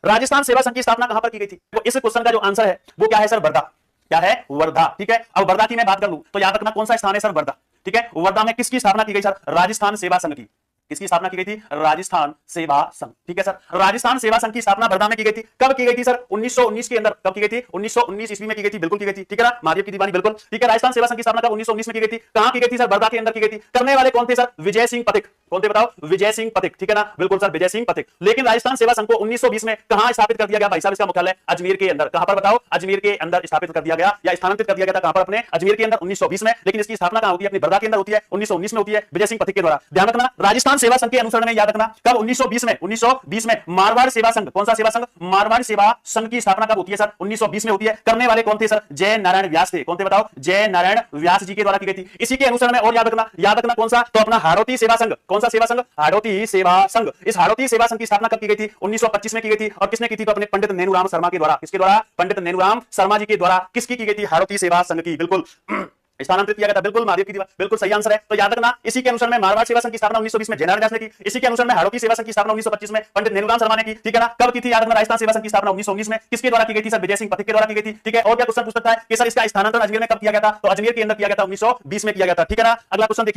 राजस्थान सेवा संघ की स्थापना कहां पर की गई थी? तो इस क्वेश्चन का जो आंसर है वो क्या है सर? वर्धा। क्या है? वर्धा। ठीक है, अब वर्धा की मैं बात कर लूं तो याद रखना कौन सा स्थान है सर? वर्धा। ठीक है, वर्धा में किसकी स्थापना की गई सर? राजस्थान सेवा संघ की। किसकी स्थापना की गई थी? राजस्थान सेवा संघ। ठीक है सर, राजस्थान सेवा संघ की स्थापना वर्धा में की गई थी। कब की गई थी सर? 1919 के अंदर। कब की गई थी? 1919 ईस्वी में की गई थी। बिल्कुल की गई थी। ठीक है ना, महादेव की दीवानी, बिल्कुल ठीक है। राजस्थान सेवा संघ की स्थापना 1919 में की गई थी। कहां की गई थी सर? वर्धा के अंदर की गई थी। करने वाले कौन थे सर? विजय सिंह पथिक। कौन थे बताओ? विजय सिंह पथिक। ठीक है ना, बिल्कुल सर, विजय सिंह पथिक। लेकिन राजस्थान सेवा संघ को 1920 में कहां स्थापित कर दिया गया भाई साहब? इसका मुख्यालय अजमेर के अंदर। कहां पर बताओ? अजमेर के अंदर स्थापित कर दिया गया या स्थानांतरित कर दिया गया था। कहां पर? अपने अजमेर के अंदर 1920 में। लेकिन इसकी स्थापना कहां होती है? अपनी वर्धा के अंदर होती है। 1919 में होती है, विजय सिंह पथिक के द्वारा। ध्यान रखना, राजस्थान सेवा संघ के अनुसरण में याद रखना कब? 1920 में मारवाड़ सेवा संघ। कौन सा सेवा संघ? मारवाड़ सेवा संघ की स्थापना कब होती है सर? 1920 में होती है। करने वाले कौन थे सर? जय नारायण व्यास थे। कौन थे बताओ? जय नारायण व्यास जी के द्वारा की गई थी। इसी के अनुसरण में और याद रखना कौन सा? तो अपना हाड़ौती सेवा संघ। कौन सा सेवा संघ? हाड़ौती सेवा संघ। इस हाड़ौती सेवा संघ की स्थापना कब की गई थी? 1925 में की गई थी। और किसने की थी? तो अपने पंडित नेनुराम शर्मा के द्वारा। किसके द्वारा? पंडित नेनुराम शर्मा जी के द्वारा किसकी की गई थी? हाड़ौती सेवा संघ की। बिल्कुल स्थानांतरित किया गया था। बिल्कुल महादेव की दीवार, बिल्कुल सही आंसर है। तो याद रखना, इसी के अनुसार में मारवाड़ सेवा संघ की स्थापना 1920 में जय नारायण व्यास ने की। इसी के अनुसार में हाड़ौती सेवा संघ की स्थापना 1925 में पंडित नेनुराम शर्मा ने की। ठीक है ना, कब की थी? याद रखना, राजस्थान सेवा संघ की स्थापना 1919 में किसके द्वारा की गई थी सर? विजय सिंह पथिक के द्वारा की गई थी। ठीक है, और क्या क्वेश्चन पूछ सकता है कि सर इसका स्थानांतरण अजमेर में कब किया गया था? तो अजमेर के अंदर किया गया था, 1920 में किया गया था। ठीक है ना, अगला क्वेश्चन देखिए।